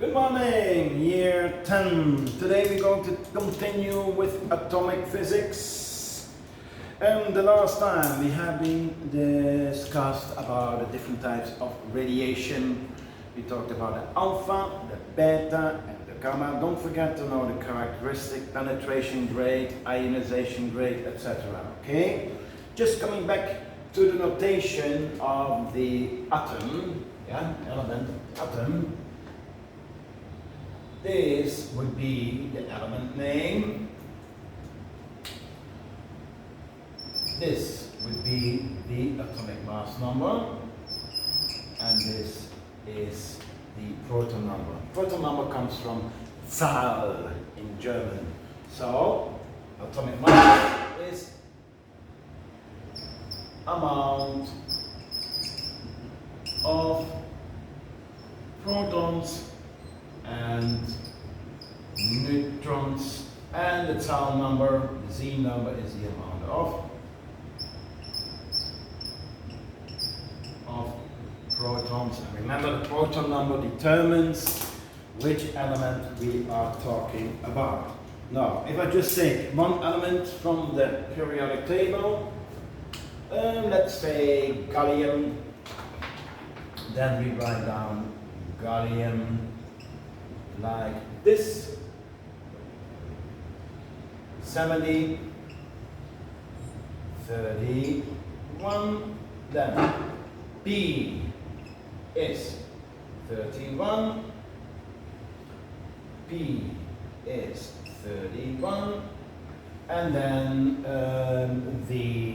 Good morning, year 10. Today we're going to continue with atomic physics. The last time we have been discussed about the different types of radiation. We talked about the alpha, the beta and the gamma. Don't forget to know the characteristic, penetration rate, ionization rate, etc. Okay? Just coming back to the notation of the atom, element atom. This would be the element name. This would be the atomic mass number. And this is the proton number. Proton number comes from Zahl in German. So, atomic mass is amount of protons and neutrons, and the Zahl number, the Z number, is the amount of protons. And remember, the proton number determines which element we are talking about. Now, if I just take one element from the periodic table, let's say gallium, then we write down gallium like this: 70, 31, then B is 31, P is 31, and then the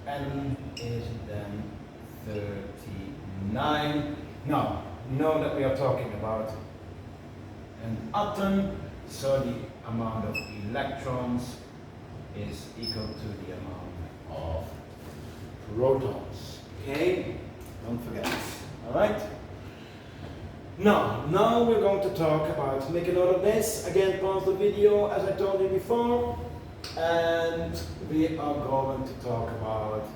N is then 39. Now, you know that we are talking about an atom, so the amount of electrons is equal to the amount of protons. Okay? Don't forget. Alright? Now we're going to talk about, make a note of this, again pause the video as I told you before, and we are going to talk about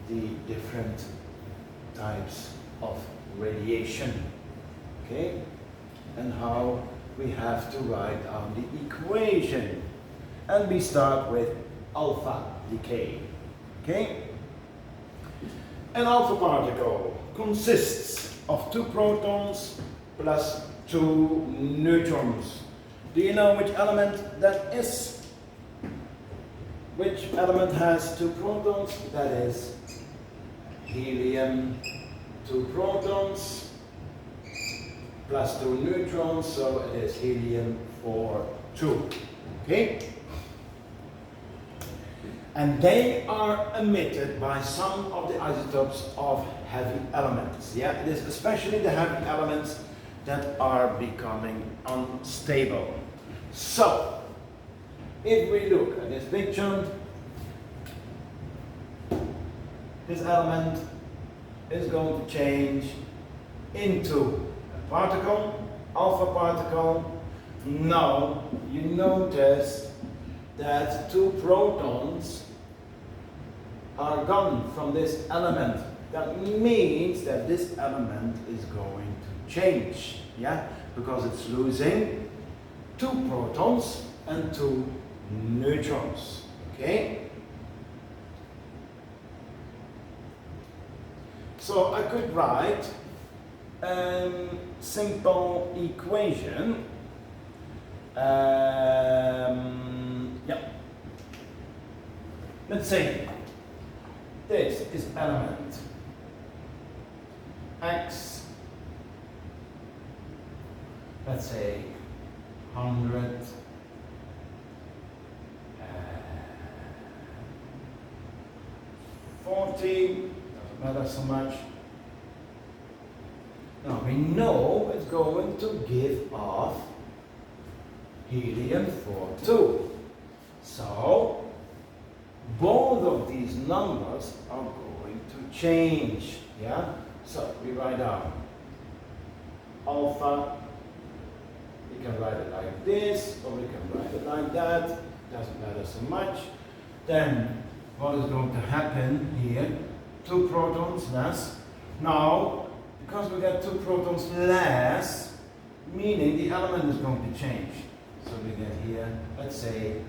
the different types of radiation, okay, and how we have to write down the equation. And we start with alpha decay, okay? An alpha particle consists of 2 protons plus 2 neutrons. Do you know which element that is? Which element has 2 protons? That is helium. 2 protons plus 2 neutrons, so it is helium 4-2. Okay? And they are emitted by some of the isotopes of heavy elements. Yeah, it is especially the heavy elements that are becoming unstable. So, if we look at this picture, this element is going to change into a particle, alpha particle. Now, you notice that 2 protons are gone from this element. That means that this element is going to change, yeah, because it's losing 2 protons and 2 neutrons, okay? So I could write a simple equation. Let's say this is element X, let's say 100, 40, doesn't matter so much. Now we know it's going to give off helium 4-2. So both of these numbers are going to change. Yeah? So we write down alpha. We can write it like this, or we can write it like that. Doesn't matter so much. Then what is going to happen here? 2 protons less. Now because we got 2 protons less, meaning the element is going to change. So we get here, let's say,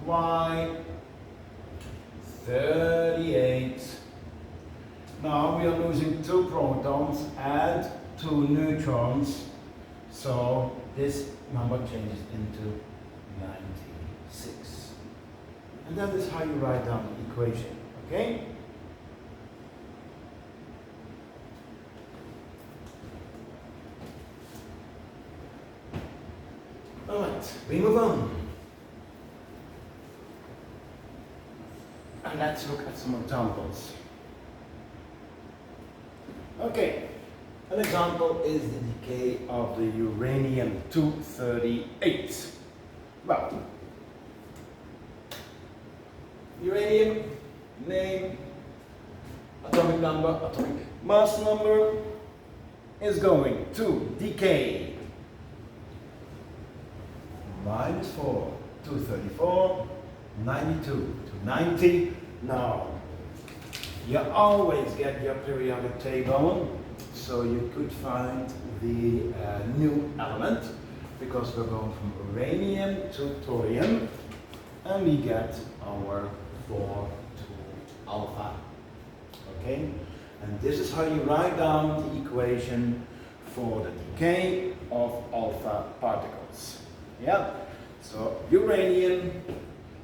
Y38. Now we are losing 2 protons and 2 neutrons, so this number changes into 96. And that is how you write down the equation, okay? Alright, we move on. And let's look at some examples. Okay, an example is the decay of the uranium-238. Well, uranium, name, atomic number, atomic mass number, is going to decay. -4, 234, 92 to 90. Now, you always get your periodic table, so you could find the new element, because we're going from uranium to thorium, and we get our 4 to alpha. Okay? And this is how you write down the equation for the decay of alpha particles. Yeah? So uranium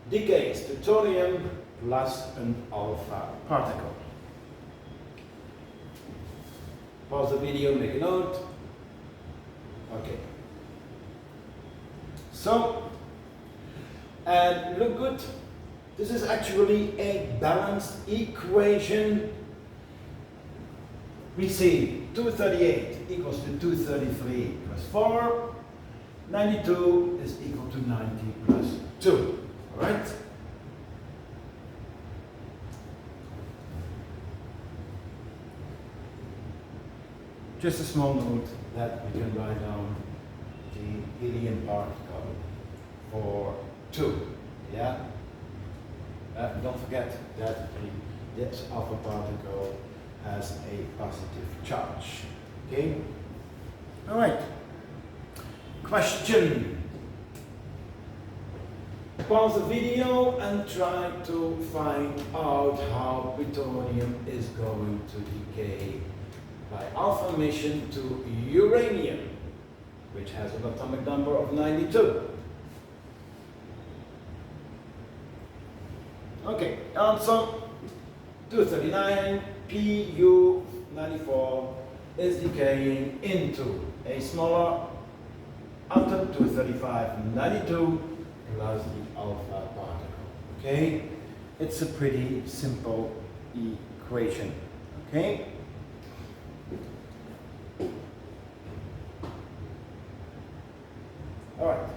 decays to thorium plus an alpha particle. Pause the video, make a note. Okay. So, and look good. This is actually a balanced equation. We see 238 equals to 233 plus 4. 92 is equal to 90 plus 2. Alright? Just a small note that we can write down the helium particle for 2. Yeah? Don't forget that this alpha particle has a positive charge. Okay? Alright. Question. Pause the video and try to find out how plutonium is going to decay by alpha emission to uranium, which has an atomic number of 92. Okay, answer 239 Pu94 is decaying into a smaller atom 235 92 plus the alpha particle. Okay, it's a pretty simple equation. Okay. All right.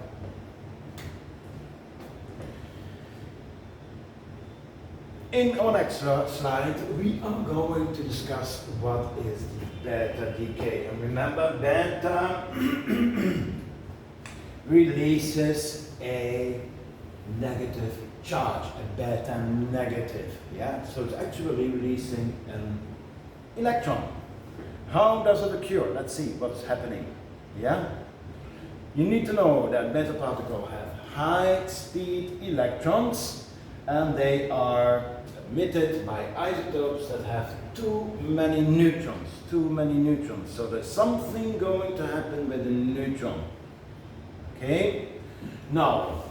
In our next slide, we are going to discuss what is the beta decay. And remember, beta releases a negative charge, a beta negative. Yeah, so it's actually releasing an electron. How does it occur? Let's see what's happening. Yeah, you need to know that beta particles have high-speed electrons, and they are emitted by isotopes that have too many neutrons. So there's something going to happen with the neutron. Okay? Now,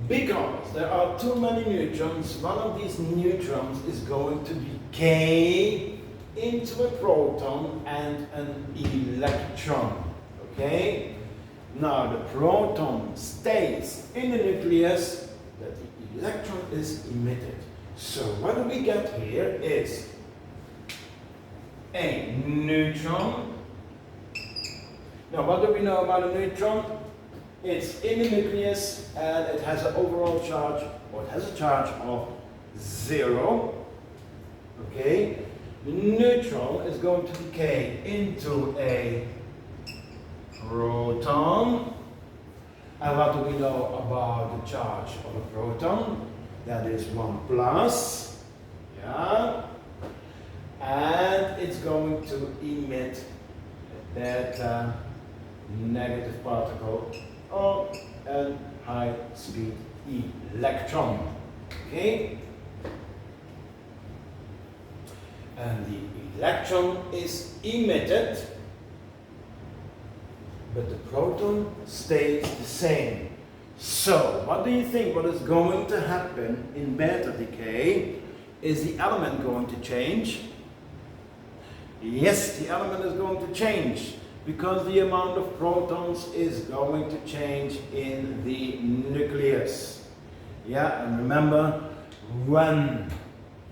because there are too many neutrons, one of these neutrons is going to decay into a proton and an electron. Okay? Now the proton stays in the nucleus, but the electron is emitted. So what we get here is a neutron. Now what do we know about a neutron? It's in the nucleus and it has an overall charge, or it has a charge of 0. Okay? The neutron is going to decay into a proton. And what do we know about the charge of a proton? That is 1 plus. Yeah. And it's going to emit beta negative particle or a high speed electron. Okay? And the electron is emitted, but the proton stays the same. So, what do you think what is going to happen in beta decay? Is the element going to change? Yes, the element is going to change because the amount of protons is going to change in the nucleus. Yeah, and remember, when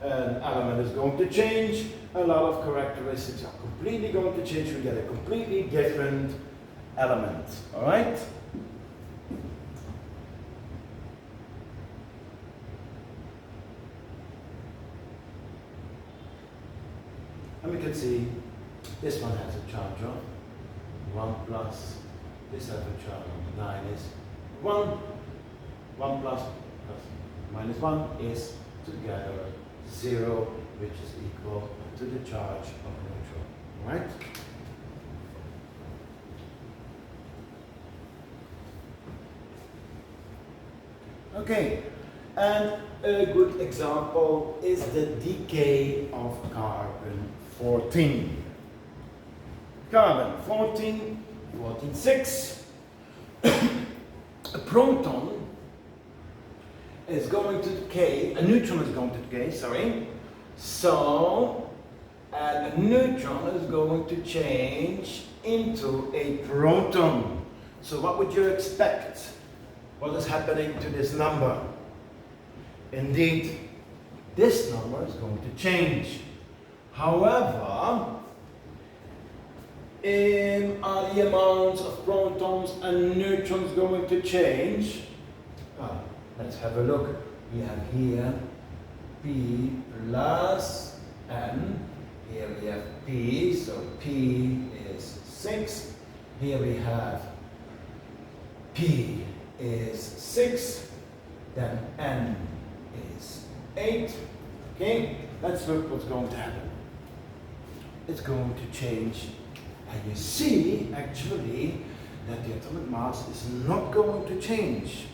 an element is going to change, a lot of characteristics are completely going to change. We get a completely different element. All right? And we can see this one has a charge of 1 plus, this has a charge of minus 1. 1 plus minus 1 is together 0, which is equal to the charge of neutral. Right? Okay, and a good example is the decay of carbon 14. Carbon 14, 14, 6. A proton is going to decay, a neutron is going to decay, sorry. So, a neutron is going to change into a proton. So what would you expect? What is happening to this number? Indeed, this number is going to change. However, are the amounts of protons and neutrons going to change? Let's have a look. We have here P plus N. Here we have P, so P is 6. Here we have P is 6. Then N is 8. Okay, let's look what's going to happen. It's going to change. And you see, actually, that the atomic mass is not going to change,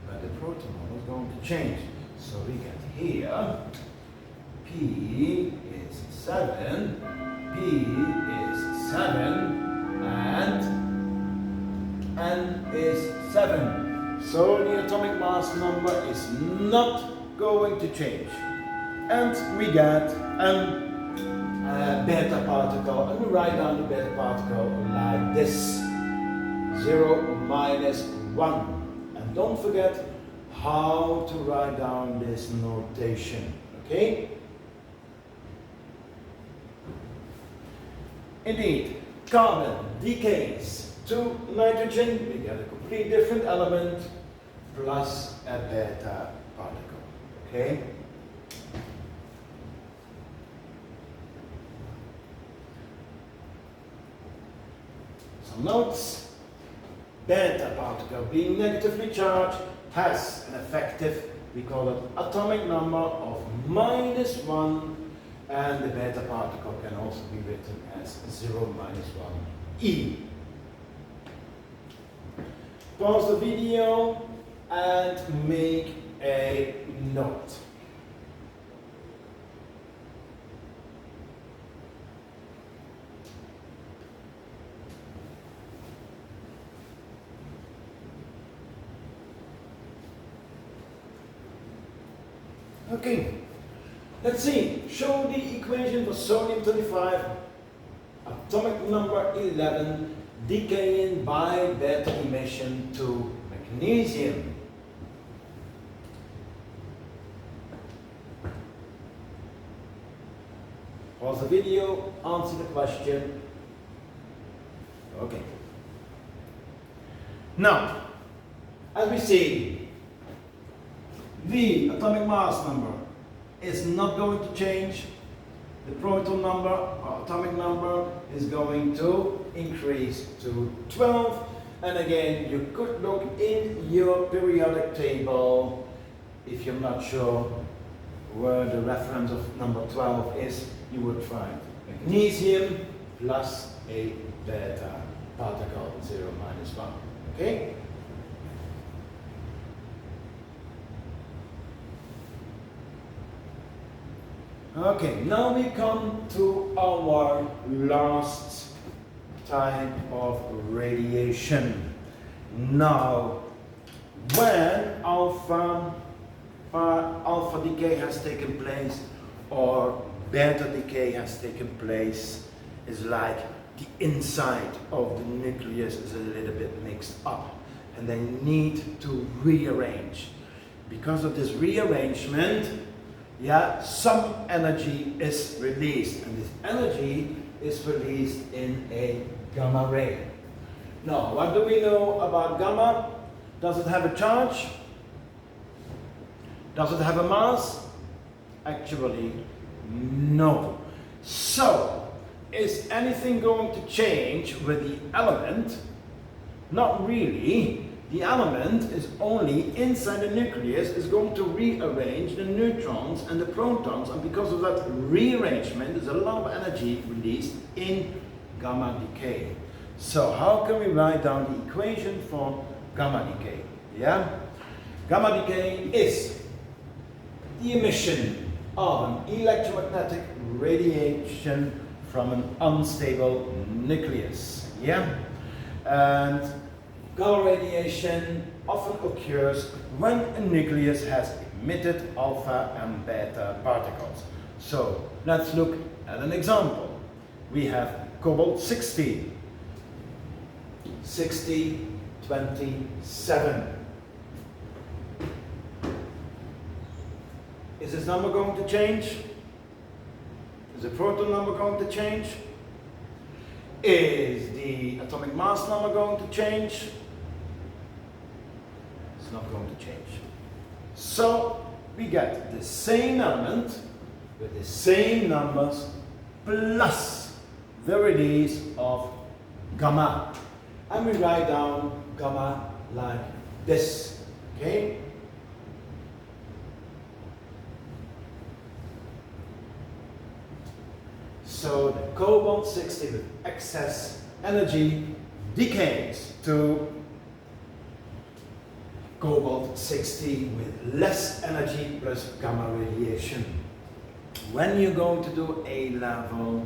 but the proton number is going to change. So we get here, P is 7, P is 7, and N is 7. So the atomic mass number is not going to change. And we get beta particle, and we write down the beta particle like this: 0 minus 1. And don't forget how to write down this notation, okay? Indeed, carbon decays to nitrogen, we get a completely different element plus a beta particle, okay? Notes: beta particle being negatively charged has an effective, we call it atomic number of -1, and the beta particle can also be written as 0 minus 1 E. Pause the video and make a note. Okay, let's see. Show the equation for sodium-25, atomic number 11, decaying by beta emission to magnesium. Pause the video, answer the question. Okay. Now, as we see, the atomic mass number is not going to change. The proton number, or atomic number, is going to increase to 12. And again, you could look in your periodic table. If you're not sure where the reference of number 12 is, you would find magnesium plus a beta particle 0 minus 1. Okay? Okay, now we come to our last type of radiation. Now, when alpha decay has taken place or beta decay has taken place, is like the inside of the nucleus is a little bit mixed up and they need to rearrange. Because of this rearrangement, some energy is released, and this energy is released in a gamma ray. Now, what do we know about gamma? Does it have a charge? Does it have a mass? Actually, no. So, is anything going to change with the element? Not really. The element is only inside the nucleus, is going to rearrange the neutrons and the protons, and because of that rearrangement, there's a lot of energy released in gamma decay. So how can we write down the equation for gamma decay? Gamma decay is the emission of an electromagnetic radiation from an unstable nucleus. And gamma radiation often occurs when a nucleus has emitted alpha and beta particles. So let's look at an example. We have cobalt 60, 60, 27. Is this number going to change? Is the proton number going to change? Is the atomic mass number going to change? It's not going to change. So we get the same element with the same numbers plus the release of gamma. And we write down gamma like this. Okay? So the cobalt 60 with excess energy decays to cobalt 60 with less energy plus gamma radiation. When you're going to do A level,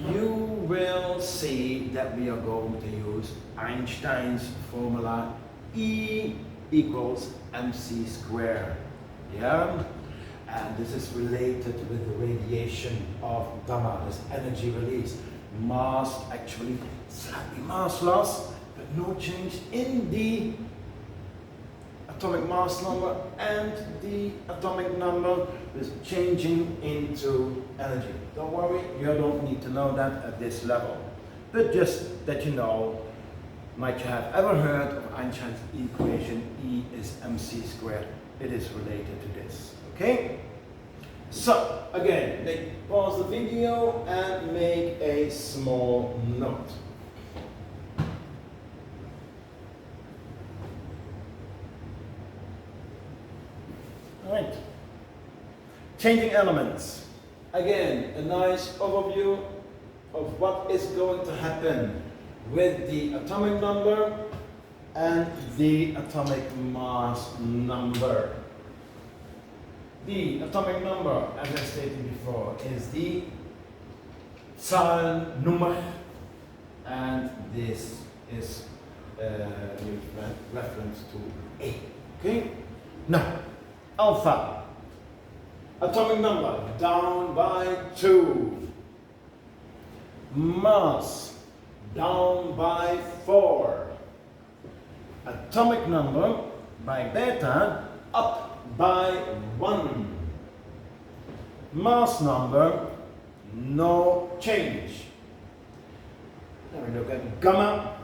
you will see that we are going to use Einstein's formula E equals mc squared. And this is related with the radiation of gamma, this energy release. Mass, actually slightly mass loss, but no change in the atomic mass number, and the atomic number is changing into energy. Don't worry, you don't need to know that at this level. But just that you know, might you have ever heard of Einstein's equation E is mc squared? It is related to this. Okay? So, again, pause the video and make a small note. Alright. Changing elements. Again, a nice overview of what is going to happen with the atomic number and the atomic mass number. The atomic number, as I stated before, is the Zahlennummer, and this is reference to A. Okay? Now, alpha. Atomic number down by 2. Mass down by 4. Atomic number by beta up by 1. Mass number, no change. Now we look at gamma,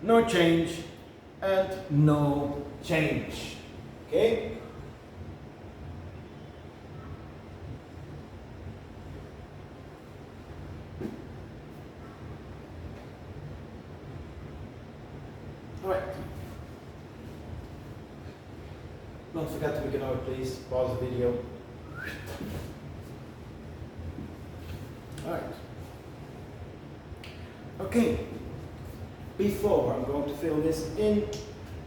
no change, and no change. Okay? Alright. Don't forget to make a note, please. Pause the video. Alright. Okay, before I'm going to fill this in,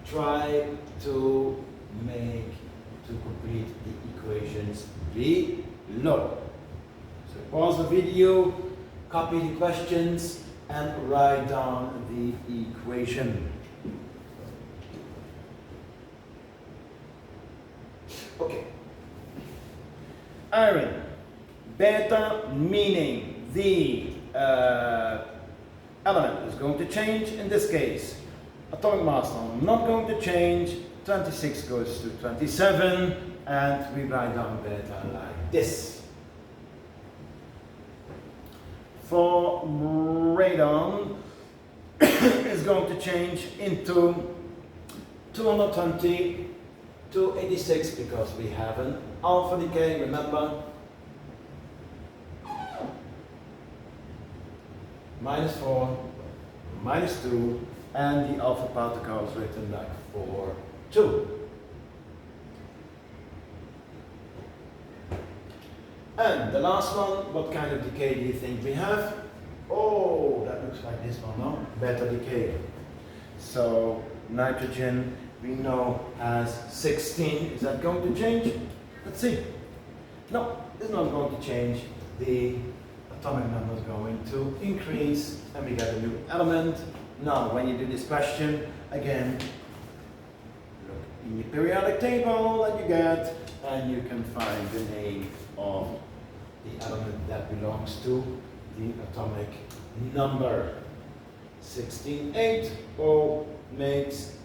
try to complete the equations below. So pause the video, copy the questions, and write down the equation. Okay. Iron. Beta meaning the element is going to change. In this case, atomic mass not going to change. 26 goes to 27, and we write down beta like this. For radon, is going to change into 220 to 86 because we have an alpha decay, remember? -4, -2, and the alpha particle is written like 4, 2. And the last one, what kind of decay do you think we have? Oh, that looks like this one, no? Beta decay. So nitrogen we know has 16. Is that going to change? Let's see. No, it's not going to change. The atomic number is going to increase, and we get a new element. Now, when you do this question, again, look in your periodic table that you get, and you can find the name of the element that belongs to the atomic number. 16,8 O makes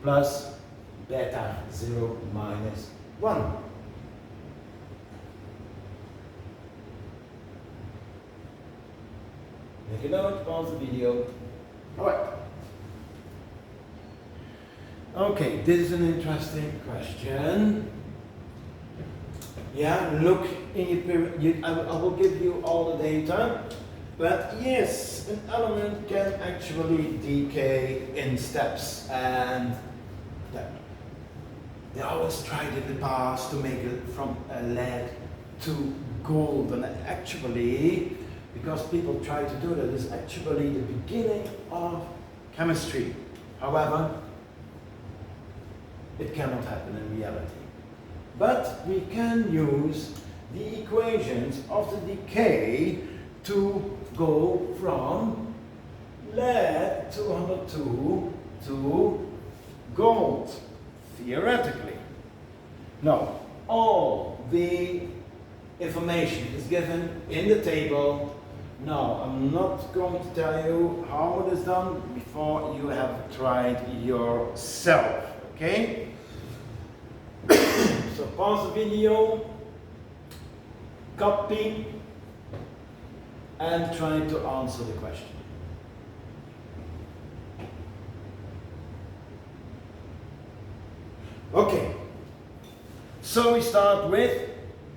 plus beta 0 minus 1. Make a note, pause the video. Alright. Okay, this is an interesting question. Yeah, look in your period. I will give you all the data. But yes, an element can actually decay in steps, and they always tried in the past to make it from lead to gold, and actually, because people try to do that, is actually the beginning of chemistry. However, it cannot happen in reality. But we can use the equations of the decay to go from lead 202 to gold, theoretically. Now, all the information is given in the table. Now, I'm not going to tell you how it is done before you have tried yourself, okay? So pause the video, copy, and try to answer the question. Okay, so we start with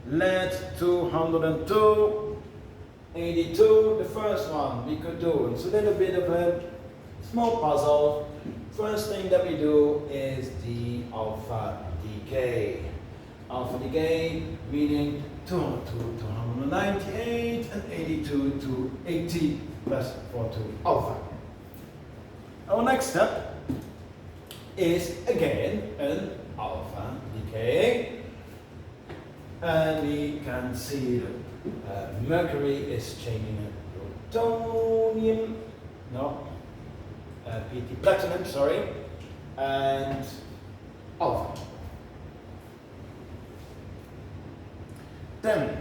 lead 202, 82. The first one we could do. It's a little bit of a small puzzle. First thing that we do is the alpha decay. Alpha decay meaning 202 to 198 and 82 to 80 plus 42 alpha. Our next step is again an alpha decay, and we can see that mercury is changing to plutonium, PT platinum, sorry, and alpha. Then,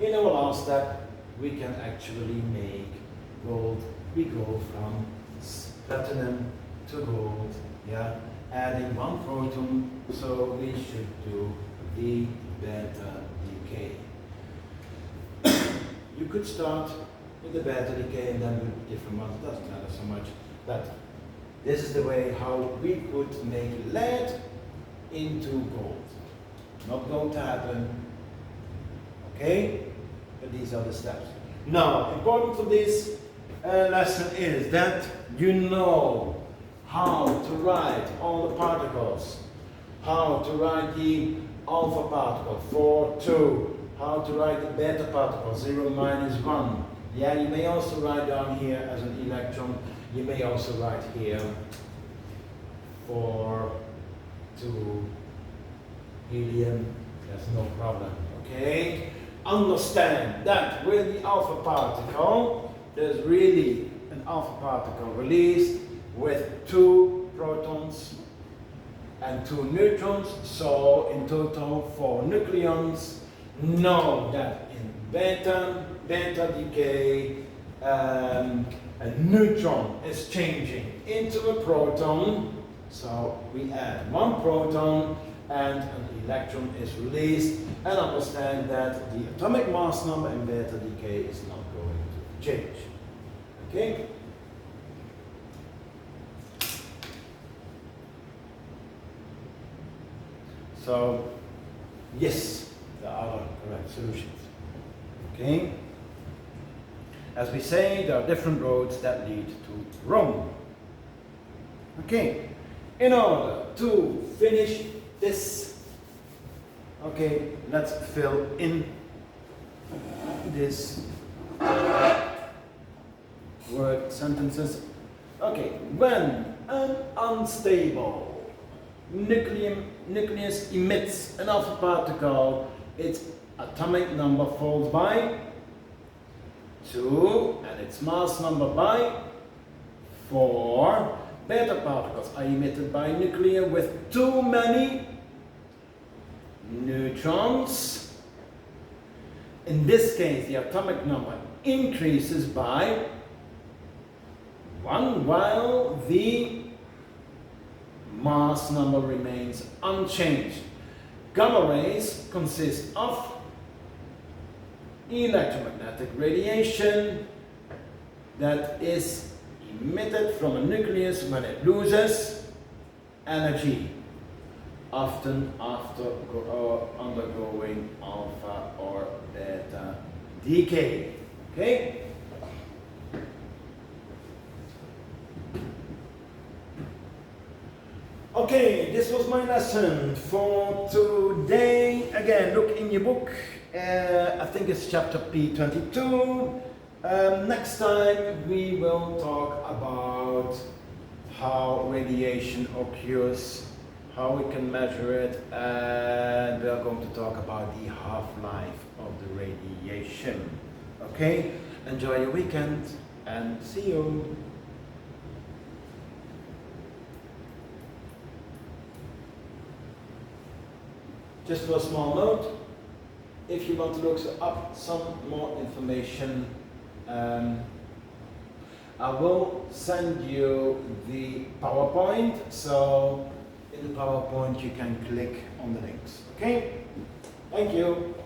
in our last step, we can actually make gold. We go from platinum to gold, yeah, adding one proton, so we should do the beta decay. You could start with the beta decay and then with different ones, it doesn't matter so much, but this is the way how we could make lead into gold. Not going to happen. Okay, but these are the steps. Now, important for this lesson is that you know how to write all the particles, how to write the alpha particle 4, 2, how to write the beta particle 0 minus 1. Yeah, you may also write down here as an electron. You may also write here 4 to helium. That's no problem. Okay? Understand that with the alpha particle, there's really an alpha particle released with 2 protons and 2 neutrons, so in total 4 nucleons. Know that in beta decay, a neutron is changing into a proton, so we add 1 proton and an electron is released, and understand that the atomic mass number in beta decay is not going to change. Okay? So, yes, there are correct solutions. Okay? As we say, there are different roads that lead to Rome. Okay, in order to finish this, okay, let's fill in this word sentences. Okay, when an unstable nucleus emits an alpha particle, its atomic number falls by 2 and its mass number by 4. Beta particles are emitted by nuclei with too many neutrons. In this case, the atomic number increases by 1 while the mass number remains unchanged. Gamma rays consist of electromagnetic radiation that is emitted from a nucleus when it loses energy, often after undergoing alpha or beta decay. Okay? Okay, this was my lesson for today. Again, look in your book. I think it's chapter P22. Next time we will talk about how radiation occurs, how we can measure it, and we are going to talk about the half-life of the radiation. Okay? Enjoy your weekend and see you. Just for a small note, if you want to look up some more information, I will send you the PowerPoint, so in the PowerPoint you can click on the links. Okay? Thank you.